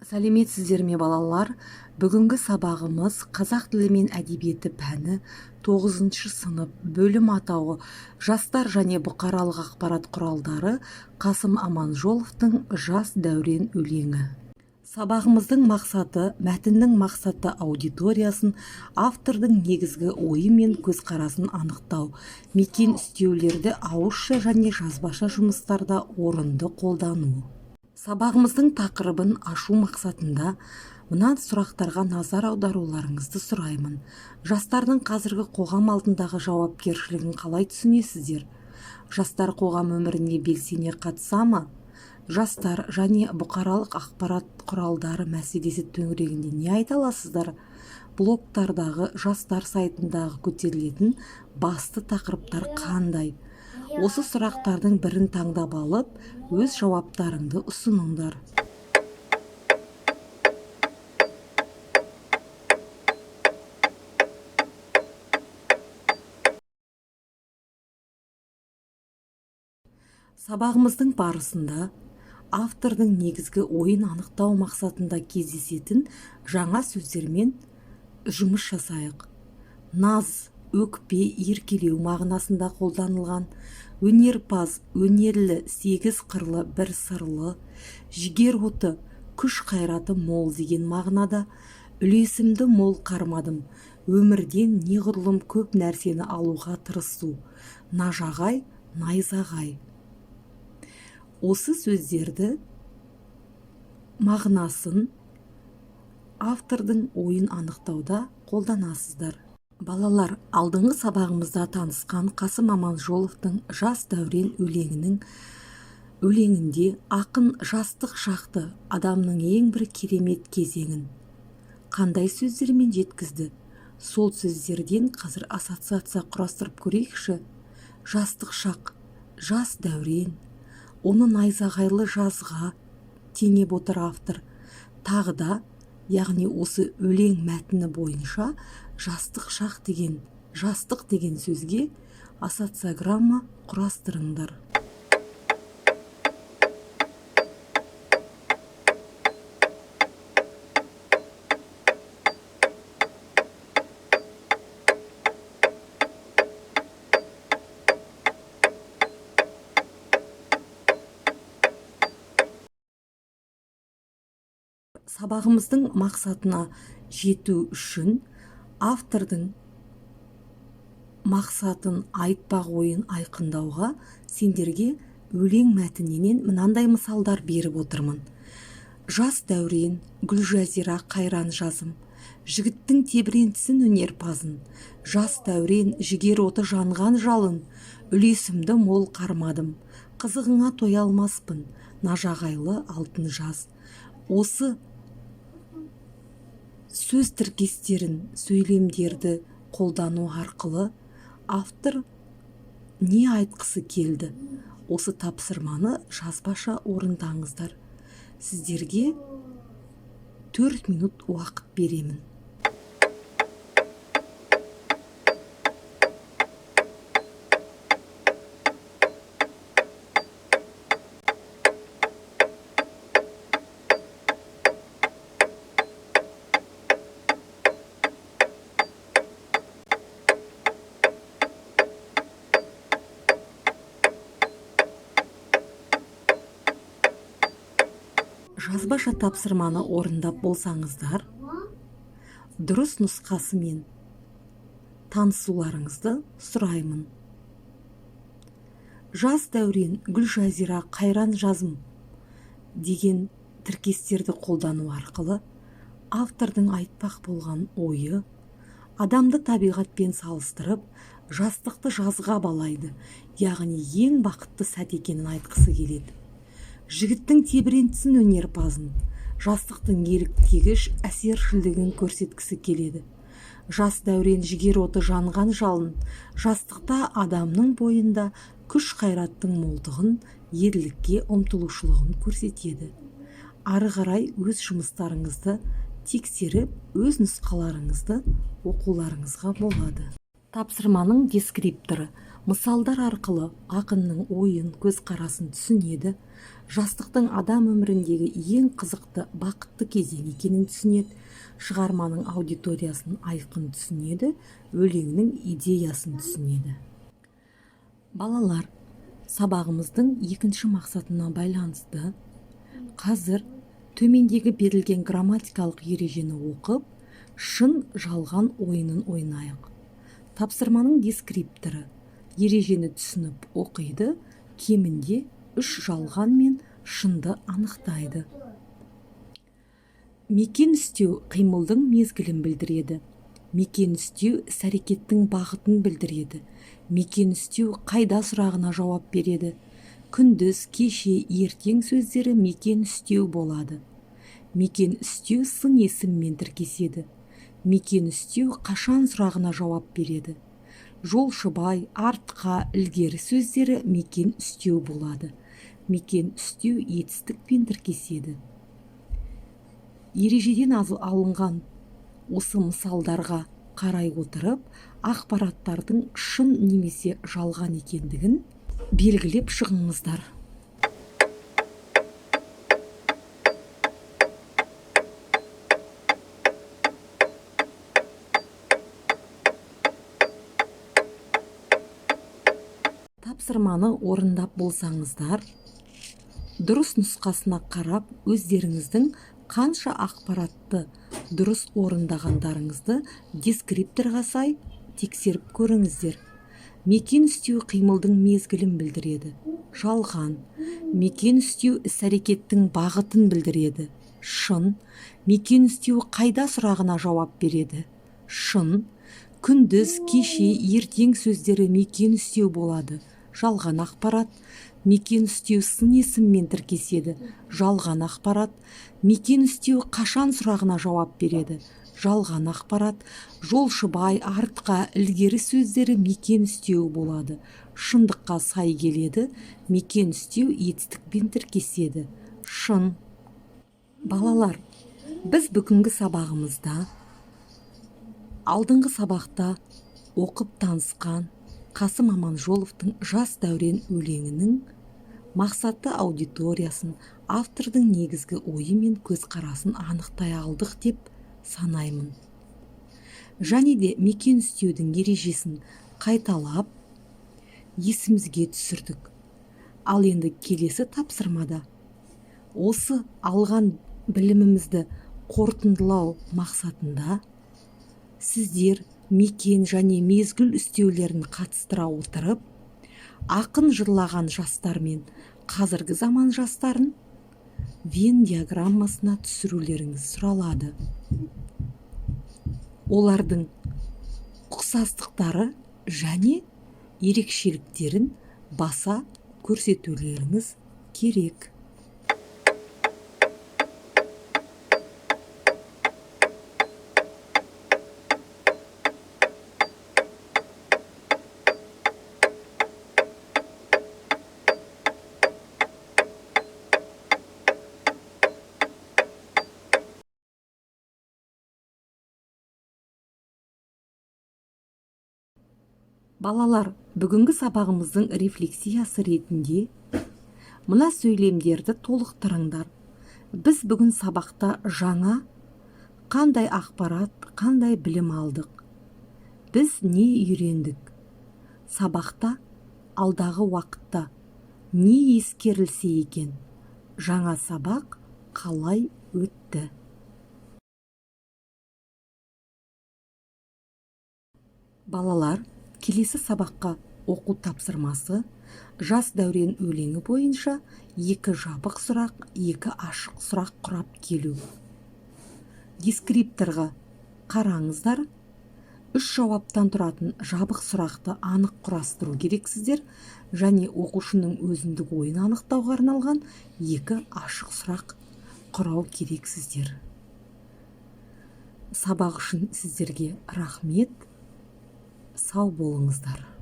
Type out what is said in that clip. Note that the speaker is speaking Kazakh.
Сәлеметсіздер ме балалар? Бүгінгі сабағымыз қазақ тілі мен әдебиеті пәні 9 сынып, бөлім атауы жастар және бұқаралық ақпарат құралдары, Қасым Аманжоловтың «Жас дәурен» өлеңі. Сабағымыздың мақсаты, мәтіннің мақсаты аудиториясын, автордың негізгі ойы мен көзқарасын анықтау, мекен үстеулерді ауызша және жазбаша жұмыстарда орынды қолдану. Сабағымыздың тақырыбын ашу мақсатында мына сұрақтарға назар аударуларыңызды сұраймын. Жастардың қазіргі қоғам алдындағы жауапкершілігін қалай түсінесіздер? Жастар қоғам өміріне белсене қатыса ма? Жастар және бұқаралық ақпарат құралдары мәселесі төңірегінде не айта аласыздар? Блогтардағы жастар сайтындағы көтерілетін басты тақырыптар қандай? Осы сұрақтардың бірін таңдап алып, өз жауаптарыңды ұсыныңдар. Сабағымыздың барысында автордың негізгі ойын анықтау мақсатында кездесетін жаңа сөздермен жұмыс жасайық. Наз, өкпе, еркелеу мағынасында қолданылған, өнерпаз, өнерлі, сегіз қырлы, бір сырлы, жігер оты, күш қайраты мол деген мағынада, үлесімді мол қармадым, өмірден неғұрлым көп нәрсені алуға тырысу, нажағай, найзағай. Осы сөздерді мағынасын автордың ойын анықтауда қолданасыздар. Балалар, алдыңғы сабағымызда танысқан Қасым Аманжоловтың «Жас дәурен» өлеңінде ақын жастық шақты, адамның ең бір керемет кезеңін қандай сөздермен жеткізді? Сол сөздерден қазір ассоциация құрастырып көрейікші. Жастық шақ, жас дәурен, оны найзағайлы жазға теңеп отыр автор. Тағы да, яғни осы өлең мәтіні бойынша жастық шақ деген, жастық деген сөзге ассоциограмма құрастырыңдар. Сабағымыздың мақсатына жету үшін автордың мақсатын айтпақ ойын айқындауға сендерге өлең мәтінінен мынандай мысалдар беріп отырмын. Жас дәурен, Гүлжазира қайран жазым, жігіттің тебірентісін өнерпазын, жас дәурен, жігер оты жанған жалын, үлесімді мол қармадым, қызығыңа тоя алмаспын, нажағайлы алтын жаз. Осы сөз тіркестерін, сөйлемдерді қолдану арқылы автор не айтқысы келді? Осы тапсырманы жазбаша орындаңыздар. Сіздерге 4 минут уақыт беремін. Жазбаша тапсырманы орындап болсаңыздар, дұрыс нұсқасымен танысуларыңызды сұраймын. Жас дәурен, Гүлжазира қайран жазым деген тіркестерді қолдану арқылы автордың айтпақ болған ойы, адамды табиғатпен салыстырып, жастықты жазға балайды, яғни ең бақытты сәт екенін айтқысы келеді. Жігіттің тебірентісін өнерпазын, жастықтың еліктегіш әсершілдігін көрсеткісі келеді. Жас дәурен, жігер оты жанған жалын, жастықта адамның бойында күш қайраттың молдығын, ерлікке ұмтылушылығын көрсетеді. Ары қарай өз жұмыстарыңызды тексеріп, өз нұсқаларыңызды оқуларыңызға болады. Тапсырманың дескрипторы. мысалдар арқылы ақынның ойын, көзқарасын түсінеді, жастықтың адам өміріндегі ең қызықты, бақытты кезең екенін түсінеді, шығарманың аудиториясын айқын түсінеді, өлеңнің идеясын түсінеді. Балалар, сабағымыздың екінші мақсатына байланысты қазір төмендегі берілген грамматикалық ережені оқып, шын жалған ойынын ойнайық. Тапсырманың дескрипторы ережені түсініп оқиды, кемінде 3 жалған мен шынды анықтайды. Мекен істеу қимылдың мезгілін білдіреді. Мекен істеу іс-әрекеттің бағытын білдіреді. Мекен істеу қайда сұрағына жауап береді. Күндіз, кеше, ертең сөздері мекен істеу болады. Мекен істеу сын есіммен тіркеседі. Мекен істеу қашан сұрағына жауап береді. Жолшыбай, артқа, ілгері сөздері мекен істеу болады. Мекен істеу етістікпен тіркеседі. Ережеден алынған осы мысалдарға қарай отырып, ақпараттардың шын немесе жалған екендігін белгілеп шығыңыздар. Тапсырманы орындап болсаңыздар, дұрыс нұсқасына қарап, өздеріңіздің қанша ақпаратты дұрыс орындағандарыңызды дескрипторға сай тексеріп көріңіздер. Мекен істеу қимылдың мезгілін білдіреді. Жалған. Мекен істеу іс-әрекеттің бағытын білдіреді. Шын. Мекен істеу қайда сұрағына жауап береді. Шын. Күндіз, кеше, ертең сөздері мекен істеу болады. Жалған ақпарат. Мекен істеу сын есіммен тіркеседі. Жалған ақпарат. Мекен істеу қашан сұрағына жауап береді. Жалған ақпарат. Жолшыбай, артқа, ілгері сөздері мекен істеу болады. Шындыққа сай келеді. Мекен істеу етістікпен тіркеседі. Шын. Балалар, біз бүгінгі сабағымызда алдыңғы сабақта оқып танысқан Қасым Аманжоловтың «Жас дәурен» өлеңінің мақсатты аудиториясын, автордың негізгі ойы мен көзқарасын анықтай алдық деп санаймын. Және де мекен істеудің ережесін қайталап, есімізге түсірдік. Ал енді келесі тапсырмада осы алған білімімізді қорытындылау мақсатында сіздер мекен және мезгіл істеулерін қатыстыра отырып, ақын жырлаған жастар мен қазіргі заман жастарын Вен диаграммасына түсірулеріңіз сұралады. Олардың ұқсастықтары және ерекшеліктерін баса көрсетулеріңіз керек. Балалар, бүгінгі сабағымыздың рефлексиясы ретінде мына сөйлемдерді толықтырыңдар. Біз бүгін сабақта жаңа қандай ақпарат, қандай білім алдық? Біз не үйрендік? Сабақта алдағы уақытта не ескерілсе екен? Жаңа сабақ қалай өтті? Балалар, келесі сабаққа оқу тапсырмасы «Жас дәурен» өлеңі бойынша 2 жабық сұрақ, 2 ашық сұрақ құрап келу. Дескрипторға қараңыздар. 3 жауаптан тұратын жабық сұрақты анық құрастыру керексіздер, және оқушының өзіндік ойын анықтауға арналған 2 ашық сұрақ құрау керексіздер. Сабақ үшін сіздерге рахмет. Сау болыңыздар.